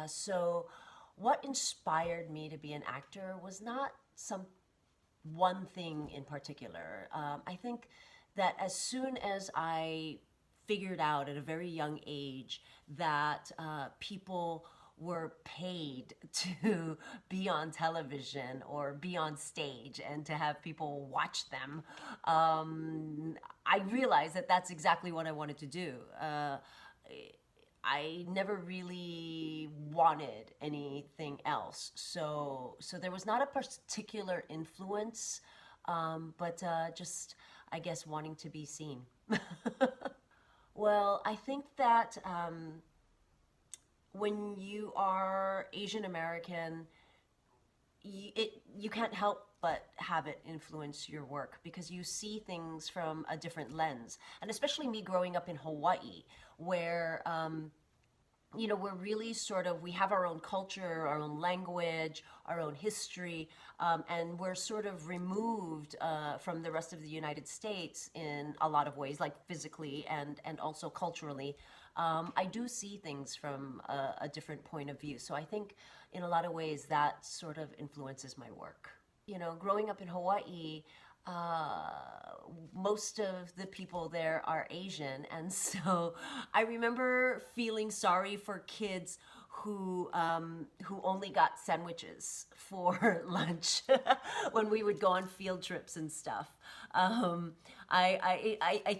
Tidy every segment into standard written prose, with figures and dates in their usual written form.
So what inspired me to be an actor was not some one thing in particular. I think that as soon as I figured out at a very young age that people were paid to be on television or be on stage and to have people watch them, I realized that that's exactly what I wanted to do. I never really wanted anything else. So there was not a particular influence, but just, I guess, wanting to be seen. Well, I think that when you are Asian American, you can't help but have it influence your work because you see things from a different lens. And especially me growing up in Hawaii, where we're really sort of, we have our own culture, our own language, our own history, and we're sort of removed from the rest of the United States in a lot of ways, like physically and also culturally. I do see things from a different point of view. So I think in a lot of ways that sort of influences my work. Growing up in Hawaii, uh, most of the people there are Asian, and so I remember feeling sorry for kids who only got sandwiches for lunch when we would go on field trips and stuff. I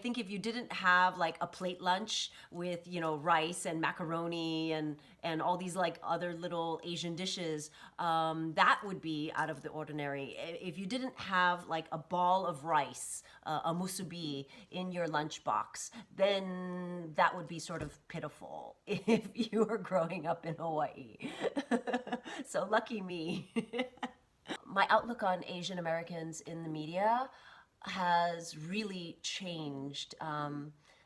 think if you didn't have like a plate lunch with rice and macaroni and all these like other little Asian dishes, that would be out of the ordinary. If you didn't have like a ball of rice, a musubi in your lunchbox, then that would be sort of pitiful if you were growing up in Hawaii. So lucky me. My outlook on Asian Americans in the media has really changed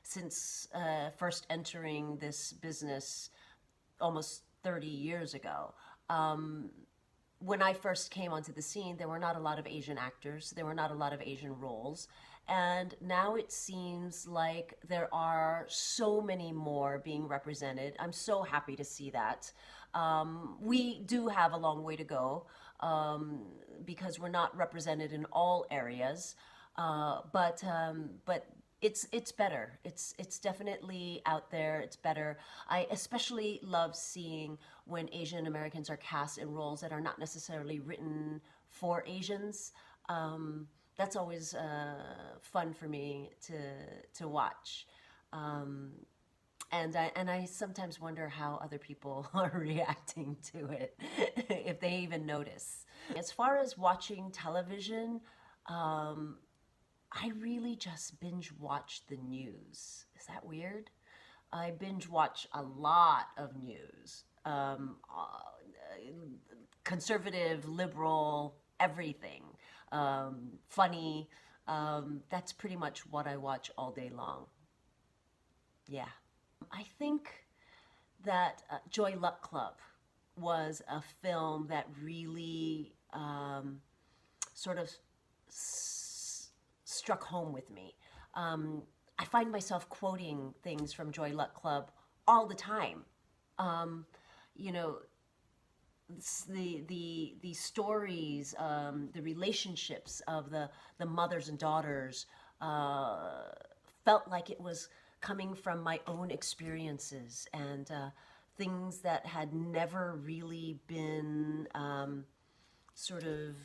since first entering this business almost 30 years ago. When I first came onto the scene, there were not a lot of Asian actors, there were not a lot of Asian roles. And now it seems like there are so many more being represented. I'm so happy to see that. We do have a long way to go because we're not represented in all areas. But it's better. It's definitely out there. It's better. I especially love seeing when Asian Americans are cast in roles that are not necessarily written for Asians. That's always fun for me to watch. Um, and I sometimes wonder how other people are reacting to it, if they even notice. As far as watching television, um, I really just binge watch the news. Is that weird? I binge watch a lot of news. Conservative, liberal, everything. Funny. That's pretty much what I watch all day long. Yeah. I think that Joy Luck Club was a film that really sort of struck home with me. I find myself quoting things from Joy Luck Club all the time. Um, you know, the stories, the relationships of the mothers and daughters felt like it was coming from my own experiences and things that had never really been sort of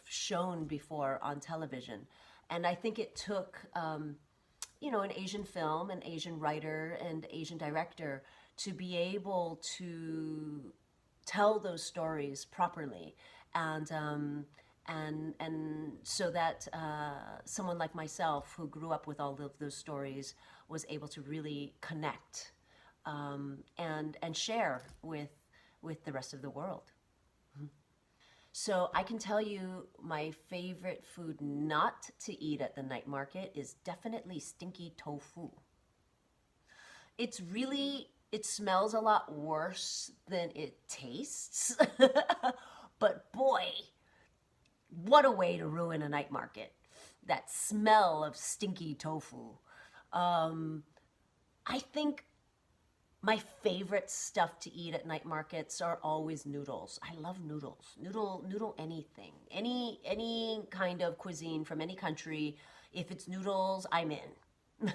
shown before on television. And I think it took, an Asian film, an Asian writer, and Asian director to be able to tell those stories properly, and and so that someone like myself who grew up with all of those stories was able to really connect and share with the rest of the world. So I can tell you my favorite food not to eat at the night market is definitely stinky tofu. It smells a lot worse than it tastes. But boy, what a way to ruin a night market. That smell of stinky tofu. I think My favorite stuff to eat at night markets are always noodles. I love noodles. Noodle anything. Any kind of cuisine from any country. If it's noodles, I'm in.